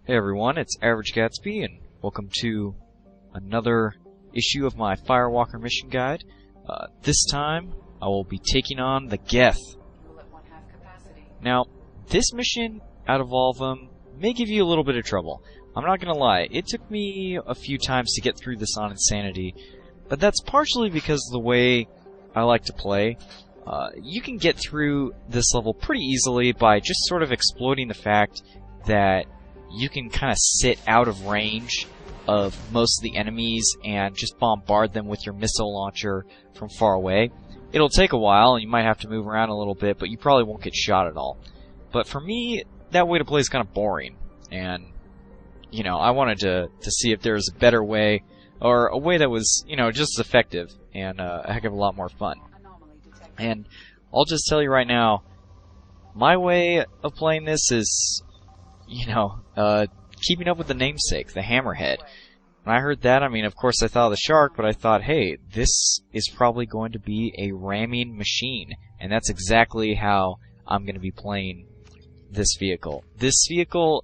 Hey everyone, it's Average Gatsby, and welcome to another issue of my Firewalkr mission guide. This time, I will be taking on the Geth. Now, this mission, out of all of them, may give you a little bit of trouble. I'm not gonna lie, it took me a few times to get through this on Insanity, but that's partially because of the way I like to play. You can get through this level pretty easily by just sort of exploiting the fact that you can kind of sit out of range of most of the enemies and just bombard them with your missile launcher from far away. It'll take a while and you might have to move around a little bit, but you probably won't get shot at all. But for me, that way to play is kind of boring, and you know, I wanted to see if there was a better way, or a way that was, you know, just as effective and a heck of a lot more fun. And I'll just tell you right now, my way of playing this is, you know, keeping up with the namesake, the Hammerhead. When I heard that, I mean, of course I thought of the shark, but I thought, hey, this is probably going to be a ramming machine. And that's exactly how I'm going to be playing this vehicle. This vehicle,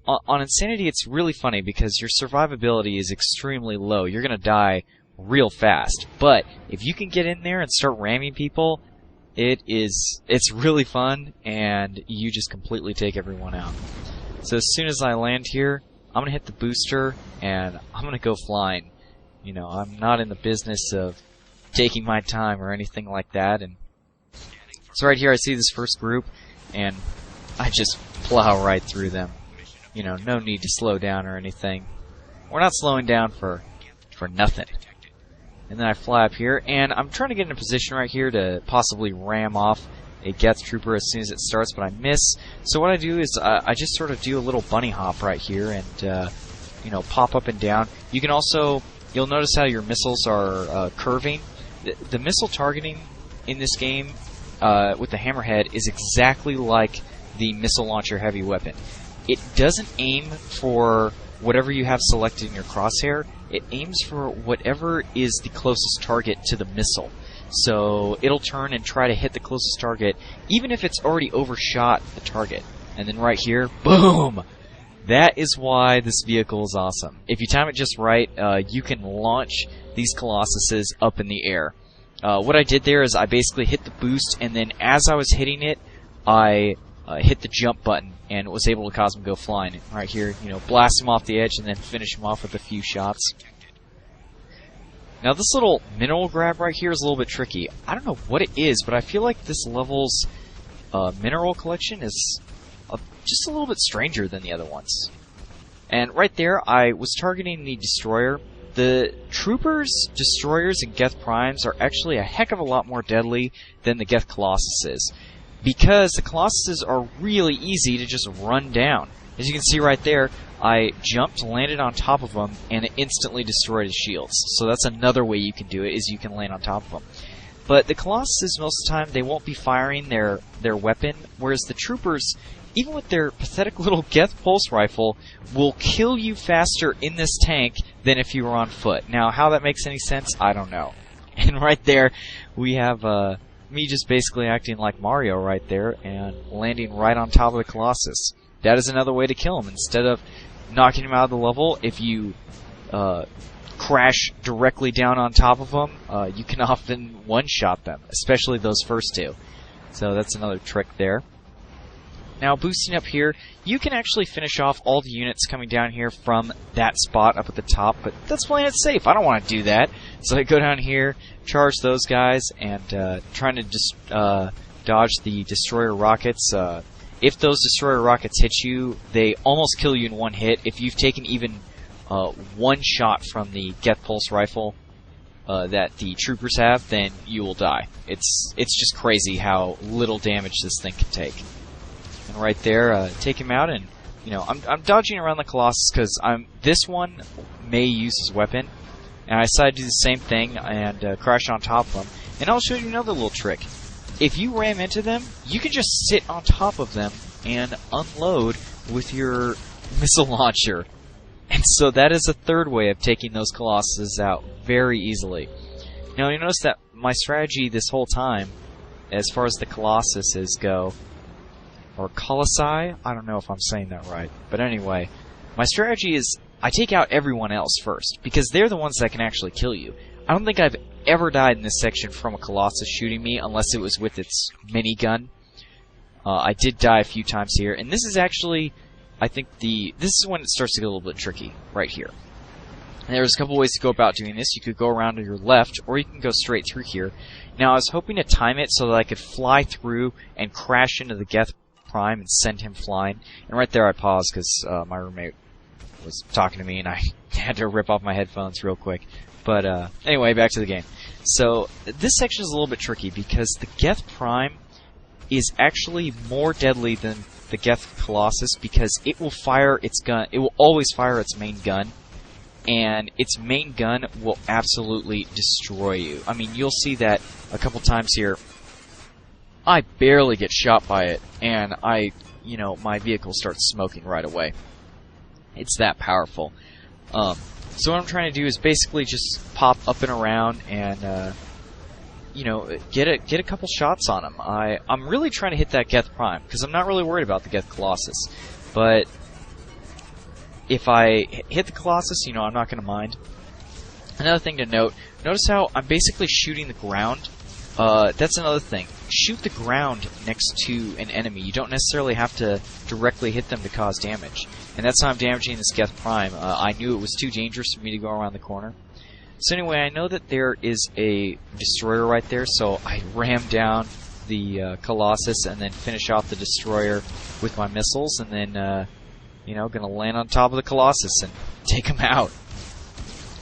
on Insanity, it's really funny because your survivability is extremely low. You're going to die real fast. But if you can get in there and start ramming people, it's really fun, and you just completely take everyone out. So as soon as I land here, I'm going to hit the booster, and I'm going to go flying. You know, I'm not in the business of taking my time or anything like that. And so right here I see this first group, and I just plow right through them. You know, no need to slow down or anything. We're not slowing down for nothing. And then I fly up here, and I'm trying to get in a position right here to possibly ram off a Geth trooper as soon as it starts, but I miss. So what I do is I just sort of do a little bunny hop right here and, you know, pop up and down. You can also, you'll notice how your missiles are curving. The missile targeting in this game with the Hammerhead is exactly like the missile launcher heavy weapon. It doesn't aim for whatever you have selected in your crosshair. It aims for whatever is the closest target to the missile. So it'll turn and try to hit the closest target, even if it's already overshot the target. And then right here, boom! That is why this vehicle is awesome. If you time it just right, you can launch these Colossuses up in the air. What I did there is I basically hit the boost, and then as I was hitting it, I hit the jump button, and was able to cause him to go flying. Right here, you know, blast him off the edge, and then finish him off with a few shots. Now this little mineral grab right here is a little bit tricky. I don't know what it is, but I feel like this level's mineral collection is just a little bit stranger than the other ones. And right there, I was targeting the destroyer. The troopers, destroyers, and Geth primes are actually a heck of a lot more deadly than the Geth colossuses, because the colossuses are really easy to just run down. As you can see right there, I jumped, landed on top of them, and it instantly destroyed his shields. So that's another way you can do it, is you can land on top of them. But the Colossuses, most of the time, they won't be firing their weapon, whereas the troopers, even with their pathetic little Geth pulse rifle, will kill you faster in this tank than if you were on foot. Now, how that makes any sense, I don't know. And right there, we have me just basically acting like Mario right there, and landing right on top of the Colossus. That is another way to kill him. Instead of knocking him out of the level, if you crash directly down on top of them, you can often one-shot them, especially those first two. So that's another trick there. Now, boosting up here, you can actually finish off all the units coming down here from that spot up at the top, but that's playing it safe. I don't want to do that. So I go down here, charge those guys, and trying to dodge the destroyer rockets. If those destroyer rockets hit you, they almost kill you in one hit. If you've taken even one shot from the Geth pulse rifle that the troopers have, then you will die. It's just crazy how little damage this thing can take. And right there, take him out, and you know, I'm dodging around the Colossus because this one may use his weapon, and I decided to do the same thing and crash on top of him. And I'll show you another little trick. If you ram into them, you can just sit on top of them and unload with your missile launcher. And so that is a third way of taking those Colossuses out very easily. Now you notice that my strategy this whole time, as far as the Colossuses go, or Colossi. I don't know if I'm saying that right. But anyway, my strategy is I take out everyone else first, because they're the ones that can actually kill you. I don't think I've ever died in this section from a Colossus shooting me, unless it was with its minigun. I did die a few times here, and this is actually, I think this is when it starts to get a little bit tricky, right here. And there's a couple ways to go about doing this. You could go around to your left, or you can go straight through here. Now, I was hoping to time it so that I could fly through and crash into the Geth Prime and send him flying. And right there I paused because my roommate was talking to me, and I had to rip off my headphones real quick. But anyway, back to the game. So this section is a little bit tricky because the Geth Prime is actually more deadly than the Geth Colossus because it will fire its gun. It will always fire its main gun, and its main gun will absolutely destroy you. I mean, you'll see that a couple times here. I barely get shot by it, and my vehicle starts smoking right away. It's that powerful. So what I'm trying to do is basically just pop up and around and get a couple shots on him. I'm really trying to hit that Geth Prime because I'm not really worried about the Geth Colossus. But if I hit the Colossus, I'm not going to mind. Another thing to note, notice how I'm basically shooting the ground. That's another thing. Shoot the ground next to an enemy. You don't necessarily have to directly hit them to cause damage. And that's how I'm damaging this Geth Prime. I knew it was too dangerous for me to go around the corner. So anyway, I know that there is a destroyer right there, so I ram down the Colossus and then finish off the destroyer with my missiles, and then, gonna land on top of the Colossus and take him out.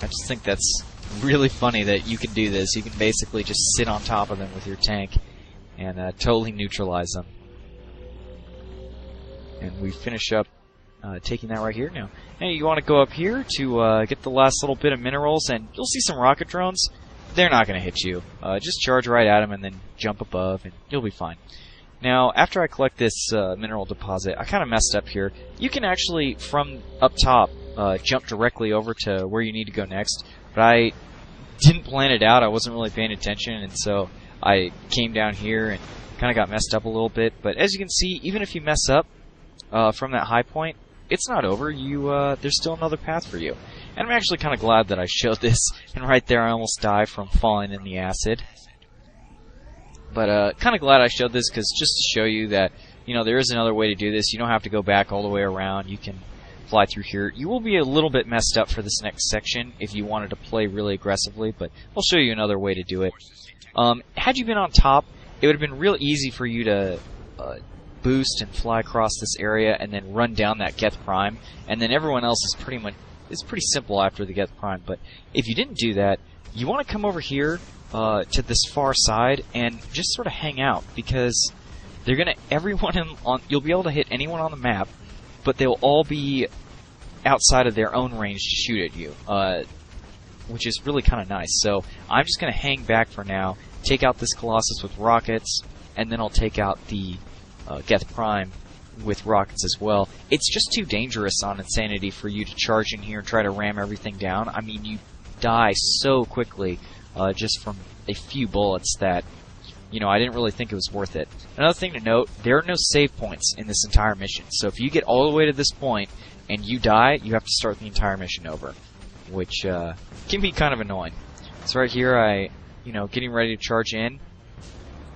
I just think that's really funny that you can do this. You can basically just sit on top of them with your tank and totally neutralize them. And we finish up taking that right here now. Now you want to go up here to get the last little bit of minerals, and you'll see some rocket drones. They're not going to hit you. Just charge right at them and then jump above, and you'll be fine. Now, after I collect this mineral deposit, I kind of messed up here. You can actually, from up top, jump directly over to where you need to go next, but I didn't plan it out. I wasn't really paying attention, and so I came down here and kind of got messed up a little bit. But as you can see, even if you mess up from that high point, it's not over. There's still another path for you. And I'm actually kind of glad that I showed this. And right there, I almost died from falling in the acid. But kind of glad I showed this because just to show you that there is another way to do this. You don't have to go back all the way around. You can fly through here. You will be a little bit messed up for this next section if you wanted to play really aggressively, but I'll show you another way to do it. Had you been on top, it would have been real easy for you to boost and fly across this area and then run down that Geth Prime, and then everyone else is pretty simple after the Geth Prime. But if you didn't do that, you want to come over here to this far side and just sort of hang out, because you'll be able to hit anyone on the map, but they'll all be outside of their own range to shoot at you, which is really kind of nice. So I'm just going to hang back for now, take out this Colossus with rockets, and then I'll take out the Geth Prime with rockets as well. It's just too dangerous on Insanity for you to charge in here and try to ram everything down. I mean, you die so quickly just from a few bullets that, I didn't really think it was worth it. Another thing to note, there are no save points in this entire mission. So if you get all the way to this point and you die, you have to start the entire mission over, which can be kind of annoying. So right here, getting ready to charge in.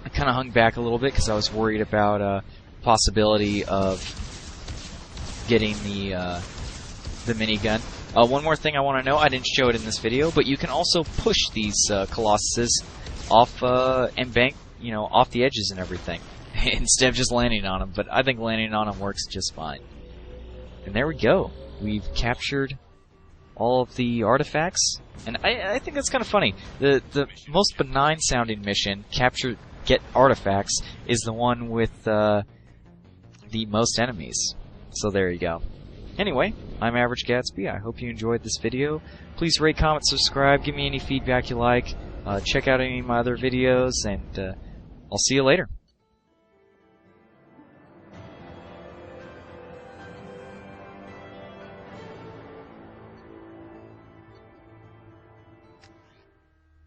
I kind of hung back a little bit because I was worried about possibility of getting the minigun. One more thing I want to know, I didn't show it in this video, but you can also push these Colossuses off off the edges and everything, instead of just landing on them. But I think landing on them works just fine. And there we go. We've captured all of the artifacts, and I think that's kind of funny. The most benign sounding mission, get artifacts, is the one with the most enemies. So there you go. Anyway, I'm Average Gatsby. I hope you enjoyed this video. Please rate, comment, subscribe. Give me any feedback you like. Check out any of my other videos, and I'll see you later.